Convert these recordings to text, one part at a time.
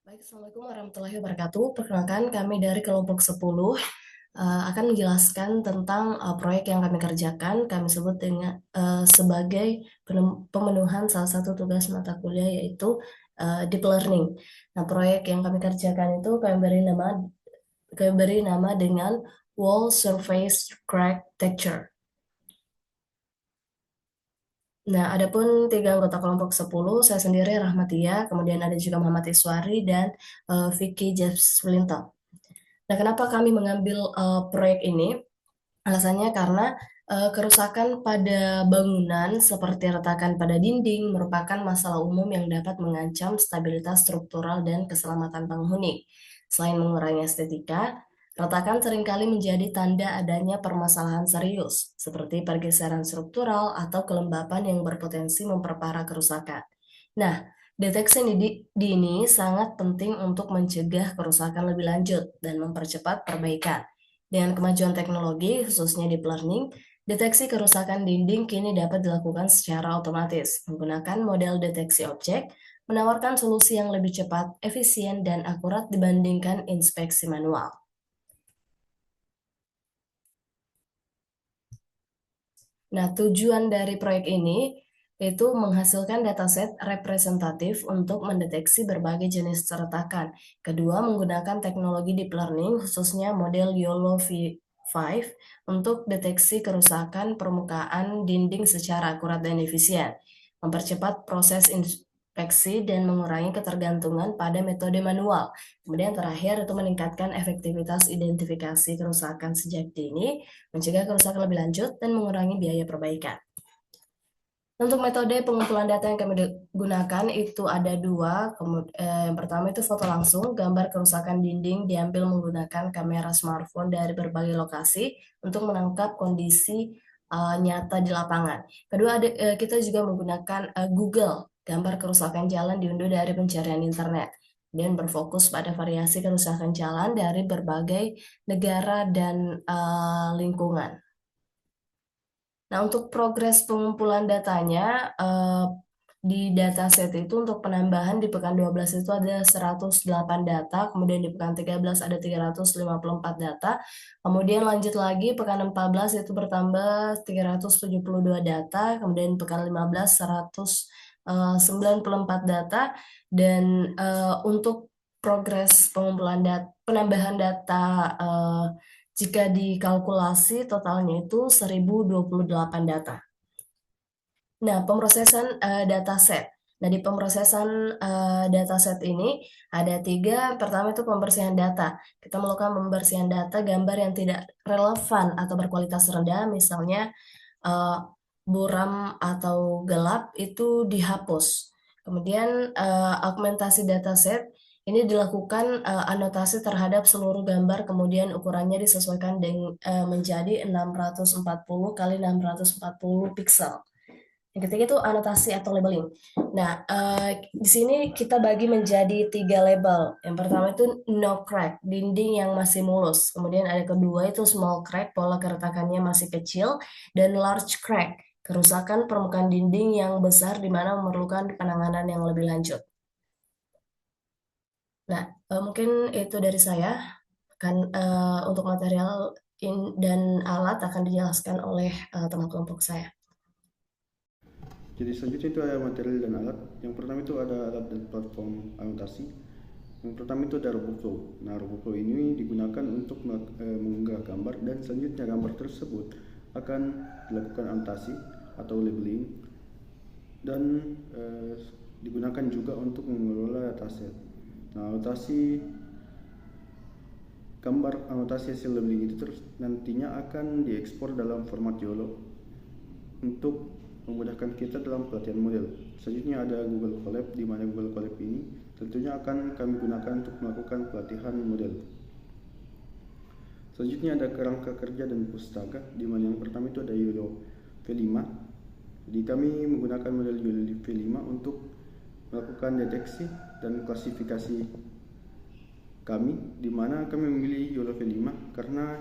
Baik, Assalamualaikum warahmatullahi wabarakatuh. Perkenalkan, kami dari kelompok 10 akan menjelaskan tentang proyek yang kami kerjakan. Kami sebut dengan sebagai pemenuhan salah satu tugas mata kuliah yaitu deep learning. Nah, proyek yang kami kerjakan itu kami beri nama dengan Wall Surface Crack Texture. Nah, adapun tiga anggota kelompok 10, saya sendiri Rahmatia, kemudian ada juga Muhammad Iswari dan Vicky Jaswinto. Nah, kenapa kami mengambil proyek ini? Alasannya karena kerusakan pada bangunan seperti retakan pada dinding merupakan masalah umum yang dapat mengancam stabilitas struktural dan keselamatan penghuni. Selain mengurangi estetika, retakan seringkali menjadi tanda adanya permasalahan serius, seperti pergeseran struktural atau kelembapan yang berpotensi memperparah kerusakan. Nah, deteksi dini sangat penting untuk mencegah kerusakan lebih lanjut dan mempercepat perbaikan. Dengan kemajuan teknologi, khususnya deep learning, deteksi kerusakan dinding kini dapat dilakukan secara otomatis menggunakan model deteksi objek, menawarkan solusi yang lebih cepat, efisien, dan akurat dibandingkan inspeksi manual. Nah, tujuan dari proyek ini itu menghasilkan dataset representatif untuk mendeteksi berbagai jenis retakan. Kedua, menggunakan teknologi deep learning, khususnya model YOLO V5, untuk deteksi kerusakan permukaan dinding secara akurat dan efisien, mempercepat proses inspeksi dan mengurangi ketergantungan pada metode manual. Kemudian terakhir itu meningkatkan efektivitas identifikasi kerusakan sejak dini, mencegah kerusakan lebih lanjut, dan mengurangi biaya perbaikan. Untuk metode pengumpulan data yang kami gunakan itu ada dua. Yang pertama itu foto langsung, gambar kerusakan dinding diambil menggunakan kamera smartphone dari berbagai lokasi untuk menangkap kondisi nyata di lapangan. Kedua, kita juga menggunakan Google, gambar kerusakan jalan diunduh dari pencarian internet dan berfokus pada variasi kerusakan jalan dari berbagai negara dan lingkungan. Nah, untuk progres pengumpulan datanya, di dataset itu untuk penambahan di pekan 12 itu ada 108 data, kemudian di pekan 13 ada 354 data, kemudian lanjut lagi pekan 14 itu bertambah 372 data, kemudian pekan 15 194 data, dan untuk progres pengumpulan data, penambahan data eh, jika dikalkulasi totalnya itu 1028 data. Nah, pemrosesan dataset. Nah, di pemrosesan dataset ini ada tiga. Pertama itu pembersihan data. Kita melakukan pembersihan data gambar yang tidak relevan atau berkualitas rendah, misalnya uh, buram atau gelap itu dihapus. Kemudian augmentasi dataset ini dilakukan anotasi terhadap seluruh gambar, kemudian ukurannya disesuaikan dengan menjadi 640 kali 640 piksel. Yang ketiga itu anotasi atau labeling. Nah, di sini kita bagi menjadi tiga label. Yang pertama itu no crack, dinding yang masih mulus. Kemudian ada kedua itu small crack, pola keretakannya masih kecil. Dan large crack, kerusakan permukaan dinding yang besar di mana memerlukan penanganan yang lebih lanjut. Nah, mungkin itu dari saya. Untuk material dan alat akan dijelaskan oleh teman kelompok saya. Jadi selanjutnya itu ada material dan alat. Yang pertama itu ada alat dan platform anotasi. Yang pertama itu ada RoboFlow. Nah, RoboFlow ini digunakan untuk mengunggah gambar dan selanjutnya gambar tersebut akan dilakukan anotasi atau labeling dan digunakan juga untuk mengelola dataset. Nah, gambar anotasi hasil labeling itu terus nantinya akan diekspor dalam format YOLO untuk memudahkan kita dalam pelatihan model. Selanjutnya ada Google Colab, di mana Google Colab ini tentunya akan kami gunakan untuk melakukan pelatihan model. Selanjutnya ada kerangka kerja dan pustaka, di mana yang pertama itu ada YOLO V5. Jadi kami menggunakan model YOLO V5 untuk melakukan deteksi dan klasifikasi kami, di mana kami memilih YOLO V5 karena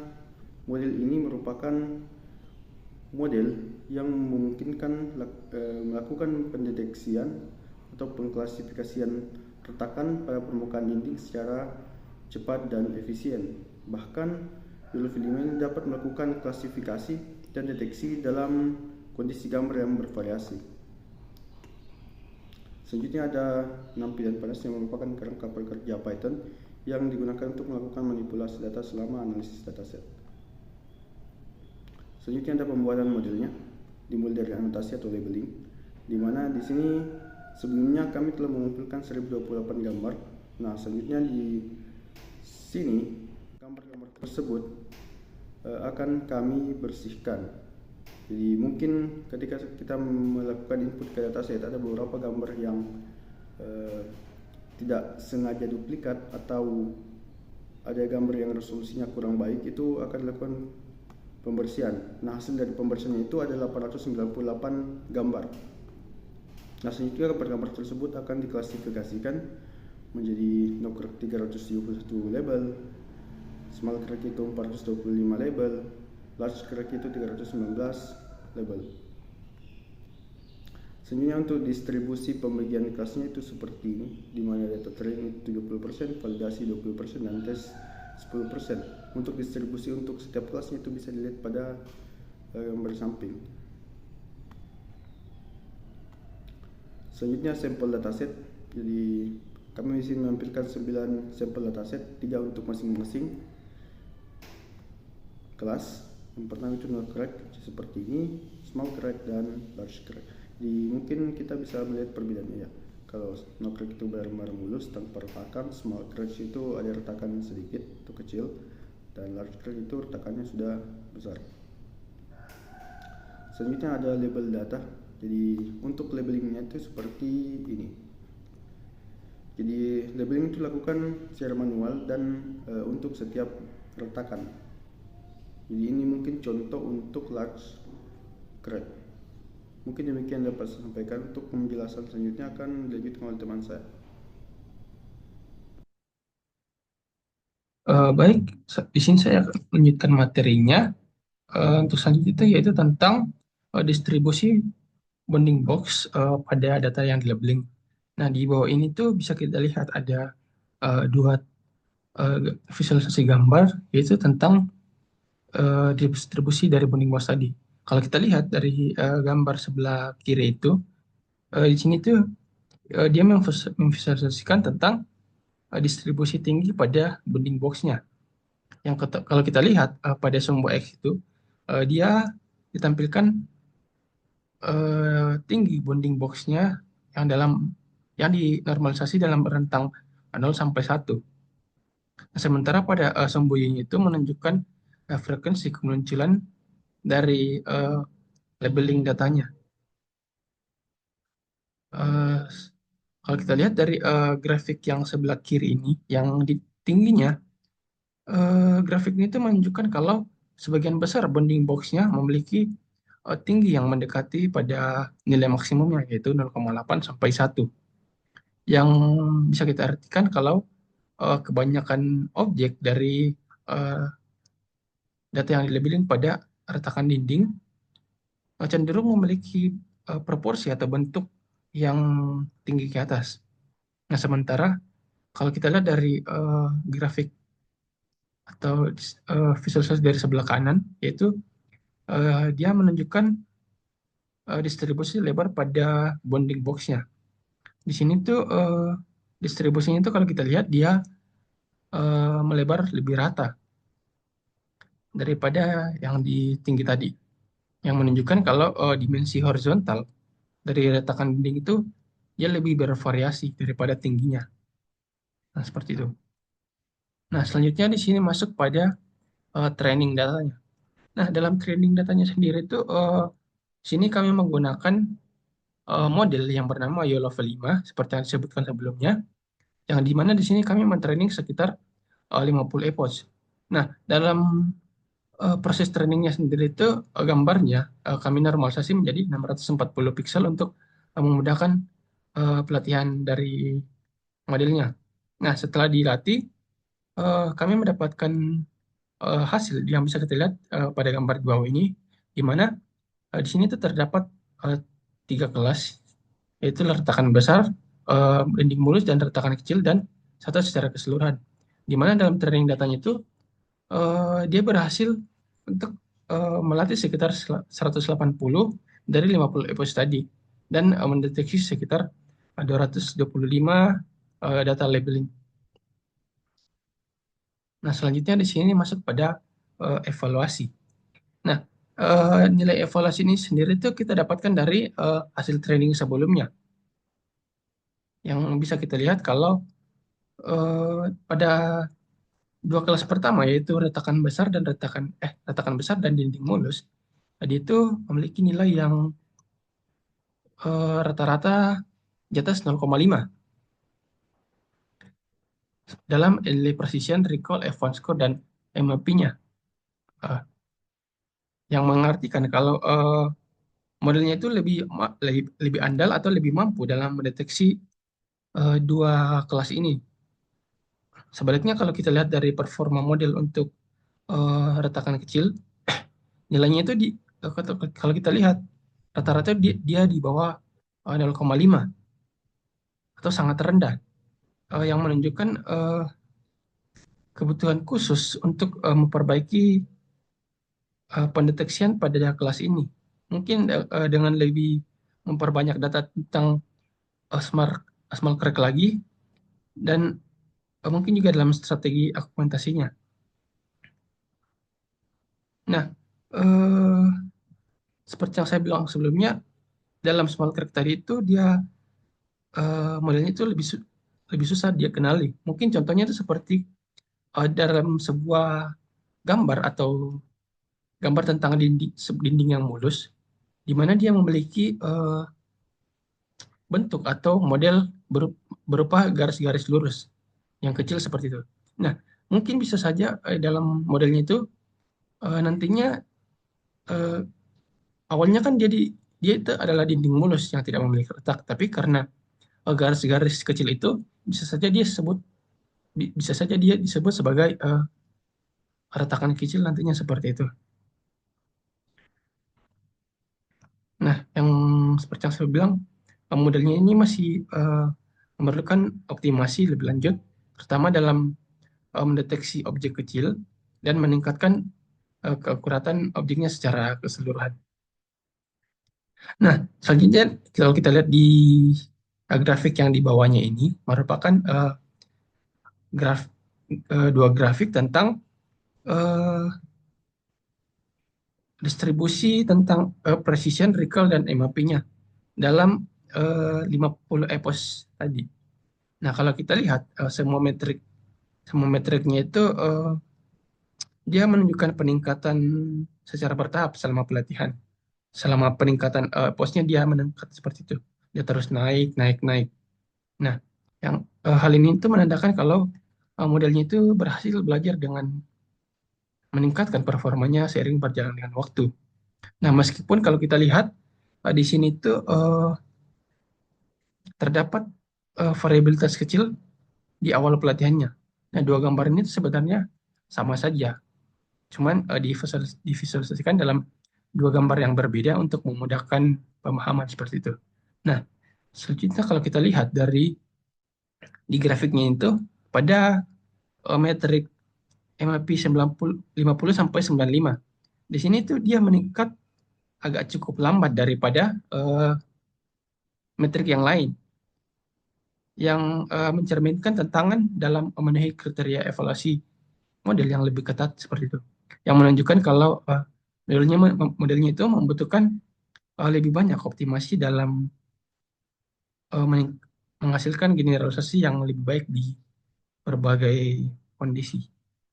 model ini merupakan model yang memungkinkan melakukan pendeteksian atau pengklasifikasian retakan pada permukaan dinding secara cepat dan efisien. Bahkan biofilm ini dapat melakukan klasifikasi dan deteksi dalam kondisi gambar yang bervariasi. Selanjutnya ada 6 pilihan panas yang merupakan kerangka pekerja Python yang digunakan untuk melakukan manipulasi data selama analisis dataset. Selanjutnya ada pembuatan modelnya, dimulai dari anotasi atau labeling, di mana di sini sebelumnya kami telah mengumpulkan 1028 gambar. Nah, selanjutnya di sini gambar-gambar tersebut akan kami bersihkan. Jadi mungkin ketika kita melakukan input ke dataset ada beberapa gambar yang tidak sengaja duplikat atau ada gambar yang resolusinya kurang baik, itu akan dilakukan pembersihan. Nah, hasil dari pembersihan itu adalah 898 gambar. Nah, selanjutnya gambar-gambar tersebut akan diklasifikasikan menjadi no crack 371 label, small crack itu 425 label, large crack itu 319 label. Selanjutnya untuk distribusi pembagian kelasnya itu seperti ini, di mana data training 70%, validasi 20%, dan tes 10%. Untuk distribusi untuk setiap kelasnya itu bisa dilihat pada gambar samping. Selanjutnya sampel dataset. Jadi kami di sini menampilkan 9 sampel dataset, 3 untuk masing-masing kelas. Yang pertama itu no crack seperti ini, small crack dan large crack. Jadi mungkin kita bisa melihat perbedaannya ya. Kalau no crack itu benar-benar mulus tanpa retakan, small crack itu ada retakan sedikit atau kecil, dan large crack itu retakannya sudah besar. Selanjutnya ada label data. Jadi untuk labelingnya itu seperti ini. Jadi labeling itu dilakukan secara manual dan untuk setiap retakan. Jadi ini mungkin contoh untuk large crack. Mungkin demikian dapat saya sampaikan. Untuk penjelasan selanjutnya akan dilanjutkan oleh teman saya. Baik, di sini saya akan melanjutkan materinya. Untuk selanjutnya yaitu tentang distribusi bounding box pada data yang di labeling. Nah, di bawah ini tuh bisa kita lihat ada dua visualisasi gambar, yaitu tentang distribusi dari bounding box tadi. Kalau kita lihat dari gambar sebelah kiri itu, di sini tuh dia memvisualisasikan tentang distribusi tinggi pada bounding box-nya. Kalau kita lihat pada sumbu X itu, dia ditampilkan tinggi bounding box-nya yang dinormalisasi dalam rentang 0 sampai 1. Nah, sementara pada sumbu Y itu menunjukkan frekuensi kemunculan dari labeling datanya. Uh, Kalau kita lihat dari grafik yang sebelah kiri ini, yang di tingginya, grafik ini itu menunjukkan kalau sebagian besar bounding box-nya memiliki tinggi yang mendekati pada nilai maksimumnya, yaitu 0,8 sampai 1. Yang bisa kita artikan kalau kebanyakan objek dari data yang dilabeling pada retakan dinding cenderung memiliki proporsi atau bentuk yang tinggi ke atas. Nah, sementara kalau kita lihat dari grafik atau visualisasi dari sebelah kanan, yaitu dia menunjukkan distribusi lebar pada bounding box-nya. Di sini tuh distribusinya itu kalau kita lihat dia melebar lebih rata daripada yang di tinggi tadi, yang menunjukkan kalau dimensi horizontal dari retakan dinding itu dia lebih bervariasi daripada tingginya. Nah, seperti itu. Nah, selanjutnya di sini masuk pada training datanya. Nah, dalam training datanya sendiri itu sini kami menggunakan model yang bernama YOLOV 5 seperti yang disebutkan sebelumnya, yang dimana di sini kami mentraining sekitar 50 epoch. Nah, dalam proses trainingnya sendiri itu gambarnya kami normalisasi menjadi 640 piksel untuk memudahkan pelatihan dari modelnya. Nah, setelah dilatih, kami mendapatkan hasil yang bisa kita lihat pada gambar di bawah ini, di mana di sini itu terdapat 3 kelas, yaitu retakan besar, dinding mulus dan retakan kecil, dan satu secara keseluruhan. Di mana dalam training datanya itu dia berhasil untuk melatih sekitar 180 dari 50 epoch tadi, dan mendeteksi sekitar 225 data labeling. Nah, selanjutnya di sini masuk pada evaluasi. Nah, nilai evaluasi ini sendiri itu kita dapatkan dari hasil training sebelumnya, yang bisa kita lihat kalau pada dua kelas pertama, yaitu retakan besar dan dinding mulus, tadi itu memiliki nilai yang rata-rata di atas 0,5 dalam Early Precision, Recall, Advanced Score, dan MAP-nya. Yang mengartikan kalau modelnya itu lebih andal atau lebih mampu dalam mendeteksi dua kelas ini. Sebaliknya kalau kita lihat dari performa model untuk retakan kecil, nilainya itu kalau kita lihat rata-rata dia di bawah 0,5 atau sangat rendah, yang menunjukkan kebutuhan khusus untuk memperbaiki pendeteksian pada kelas ini. Mungkin dengan lebih memperbanyak data tentang smart smart crack lagi, dan mungkin juga dalam strategi argumentasinya. Nah, eh, seperti yang saya bilang sebelumnya, dalam small crack tadi itu dia modelnya itu lebih susah dia kenali. Mungkin contohnya itu seperti dalam sebuah gambar atau gambar tentang dinding yang mulus, di mana dia memiliki bentuk atau model berupa garis-garis lurus yang kecil seperti itu. Nah, mungkin bisa saja dalam modelnya itu nantinya eh, awalnya kan dia itu adalah dinding mulus yang tidak memiliki retak, tapi karena garis-garis kecil itu bisa saja dia disebut sebagai retakan kecil nantinya seperti itu. Nah, yang seperti yang saya bilang, modelnya ini masih memerlukan optimasi lebih lanjut, terutama dalam mendeteksi objek kecil dan meningkatkan keakuratan objeknya secara keseluruhan. Nah, selanjutnya kalau kita lihat di grafik yang di bawahnya ini merupakan graf dua grafik tentang eh, distribusi tentang precision, recall, dan MAP-nya dalam 50 epos tadi. Nah, kalau kita lihat semua metriknya itu dia menunjukkan peningkatan secara bertahap selama pelatihan. Selama peningkatan posnya dia meningkat seperti itu. Dia terus naik, naik, naik. Nah, yang hal ini itu menandakan kalau modelnya itu berhasil belajar dengan meningkatkan performanya seiring berjalan dengan waktu. Nah, meskipun kalau kita lihat di sini tuh terdapat variabilitas kecil di awal pelatihannya. Nah, dua gambar ini tuh sebenarnya sama saja, cuman divisualisasikan dalam dua gambar yang berbeda untuk memudahkan pemahaman seperti itu. Nah, selanjutnya kalau kita lihat di grafiknya itu pada metrik MAP 50 sampai 95. Di sini tuh dia meningkat agak cukup lambat daripada metrik yang lain, yang mencerminkan tantangan dalam memenuhi kriteria evaluasi model yang lebih ketat seperti itu. Yang menunjukkan kalau modelnya itu membutuhkan lebih banyak optimasi dalam eh, mening- menghasilkan generalisasi yang lebih baik di berbagai kondisi.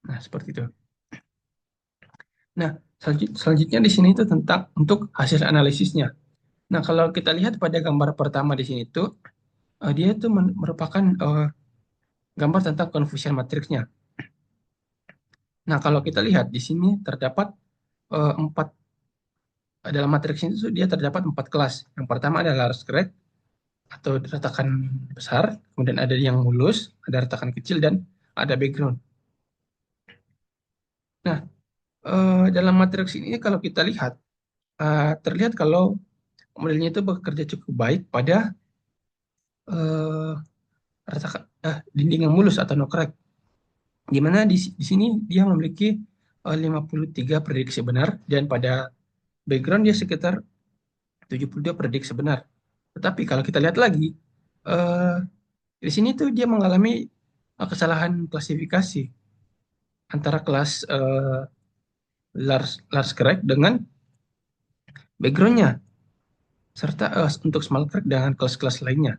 Nah, seperti itu. Nah, selanjutnya di sini itu tentang untuk hasil analisisnya. Nah, kalau kita lihat pada gambar pertama di sini itu, dia itu merupakan gambar tentang confusion matrixnya. Nah, kalau kita lihat di sini terdapat empat dalam matriks itu dia terdapat empat kelas. Yang pertama adalah grade atau retakan besar, kemudian ada yang mulus, ada retakan kecil, dan ada background. Nah, dalam matriks ini kalau kita lihat, terlihat kalau modelnya itu bekerja cukup baik pada eh, dinding yang mulus atau no crack. Di mana di sini dia memiliki 53 prediksi benar dan pada background dia sekitar 72 prediksi benar. Tetapi kalau kita lihat lagi, eh, di sini tuh dia mengalami kesalahan klasifikasi antara kelas large crack dengan backgroundnya, serta untuk small crack dengan kelas-kelas lainnya.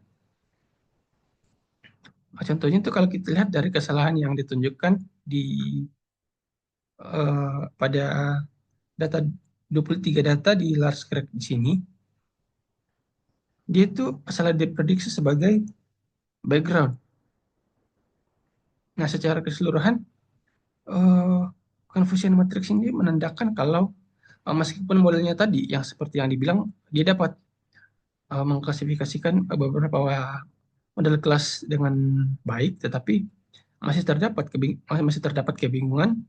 Contohnya itu kalau kita lihat dari kesalahan yang ditunjukkan di pada data 23 data di large crack di sini, dia itu salah diprediksi sebagai background. Nah, secara keseluruhan, eh, confusion matrix ini menandakan kalau meskipun modelnya tadi yang seperti yang dibilang, dia dapat mengklasifikasikan beberapa model kelas dengan baik, tetapi masih terdapat kebingungan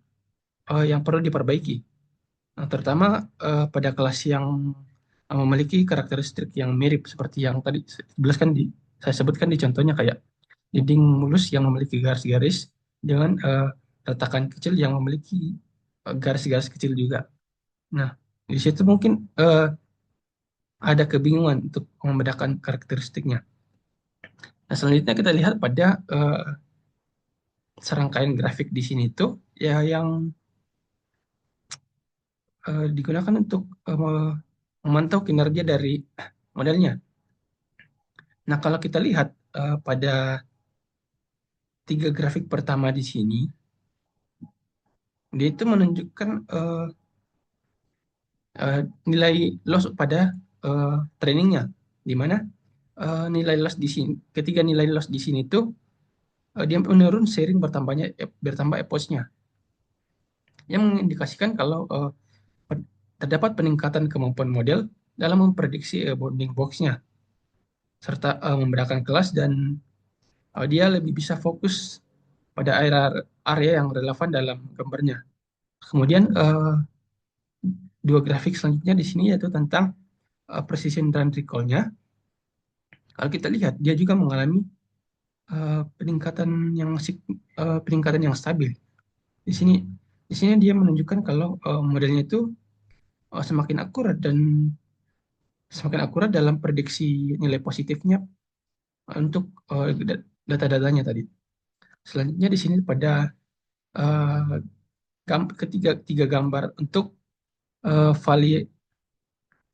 yang perlu diperbaiki. Nah, terutama pada kelas yang memiliki karakteristik yang mirip seperti yang tadi saya sebutkan di contohnya kayak dinding mulus yang memiliki garis-garis dengan retakan kecil yang memiliki garis-garis kecil juga. Nah, di situ mungkin ada kebingungan untuk membedakan karakteristiknya. Nah, selanjutnya kita lihat pada serangkaian grafik di sini tuh ya yang digunakan untuk memantau kinerja dari modelnya. Nah, kalau kita lihat pada tiga grafik pertama di sini, dia itu menunjukkan nilai loss pada trainingnya, di mana nilai loss di sini, ketiga nilai loss di sini tuh dia menurun seiring bertambah epochnya, yang mengindikasikan kalau terdapat peningkatan kemampuan model dalam memprediksi bounding box-nya, serta membedakan kelas dan dia lebih bisa fokus pada area yang relevan dalam gambarnya. Kemudian dua grafik selanjutnya di sini yaitu tentang precision dan recall-nya. Kalau kita lihat, dia juga mengalami uh, peningkatan peningkatan yang stabil. Di sini dia menunjukkan kalau modelnya itu semakin akurat dalam prediksi nilai positifnya untuk data-datanya tadi. Selanjutnya di sini pada uh, tiga gambar untuk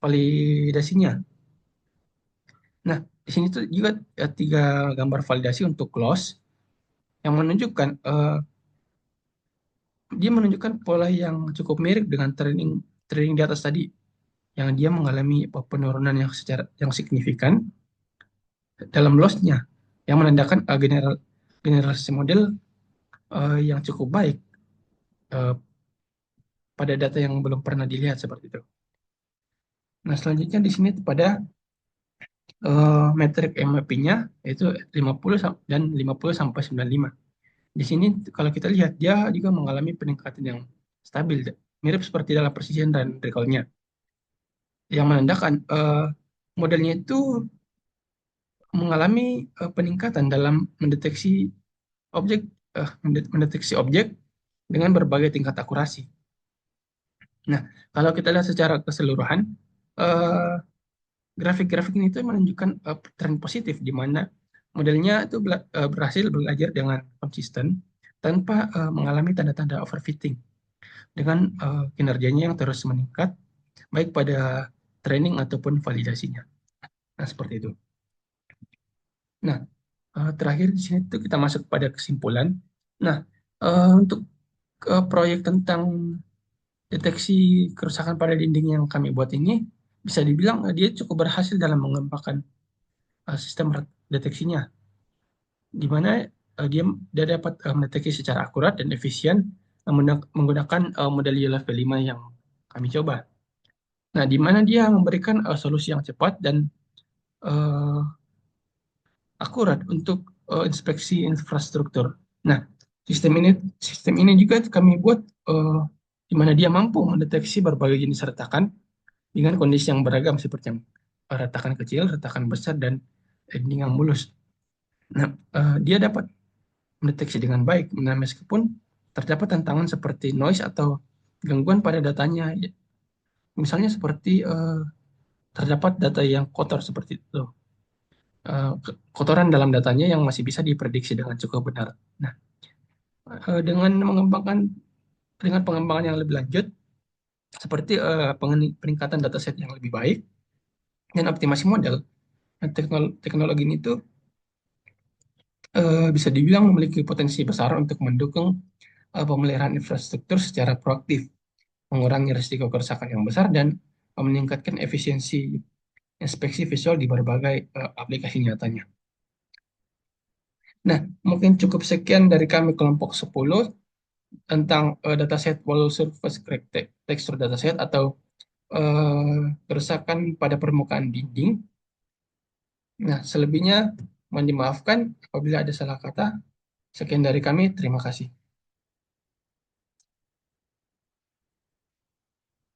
validasinya. Nah, di sini tuh juga tiga gambar validasi untuk loss yang menunjukkan dia menunjukkan pola yang cukup mirip dengan training di atas tadi, yang dia mengalami penurunan yang signifikan dalam loss-nya, yang menandakan generasi model yang cukup baik uh, pada data yang belum pernah dilihat seperti itu. Nah, selanjutnya di sini pada metrik MAP-nya yaitu 50 dan 50 sampai 95. Di sini kalau kita lihat dia juga mengalami peningkatan yang stabil, mirip seperti dalam precision dan recall-nya, yang menandakan modelnya itu mengalami peningkatan dalam objek mendeteksi objek dengan berbagai tingkat akurasi. Nah, kalau kita lihat secara keseluruhan, eh, grafik-grafik ini itu menunjukkan tren positif di mana modelnya itu berhasil belajar dengan konsisten tanpa mengalami tanda-tanda overfitting dengan kinerjanya yang terus meningkat baik pada training ataupun validasinya. Nah, seperti itu. Nah, terakhir di sini tuh kita masuk pada kesimpulan. Nah, untuk proyek tentang deteksi kerusakan pada dinding yang kami buat ini bisa dibilang dia cukup berhasil dalam mengembangkan sistem deteksinya, di mana dia dapat mendeteksi secara akurat dan efisien menggunakan model level 5 yang kami coba. Nah, di mana dia memberikan solusi yang cepat dan uh, akurat untuk inspeksi infrastruktur. Nah, sistem ini juga kami buat di mana dia mampu mendeteksi berbagai jenis retakan dengan kondisi yang beragam seperti yang retakan kecil, retakan besar, dan dinding yang mulus. Nah, dia dapat mendeteksi dengan baik, nah, meskipun terdapat tantangan seperti noise atau gangguan pada datanya. Ya, misalnya seperti terdapat data yang kotor seperti itu. Kotoran dalam datanya yang masih bisa diprediksi dengan cukup benar. Nah, dengan dengan pengembangan yang lebih lanjut, seperti peningkatan dataset yang lebih baik dan optimasi model, nah, teknologi ini tuh bisa dibilang memiliki potensi besar untuk mendukung pemeliharaan infrastruktur secara proaktif, mengurangi risiko kerusakan yang besar, dan meningkatkan efisiensi inspeksi visual di berbagai aplikasi nyatanya. Nah, mungkin cukup sekian dari kami kelompok 10 tentang dataset wall surface crack texture dataset atau kerusakan pada permukaan dinding. Nah, selebihnya mohon dimaafkan apabila ada salah kata. Sekian dari kami, terima kasih.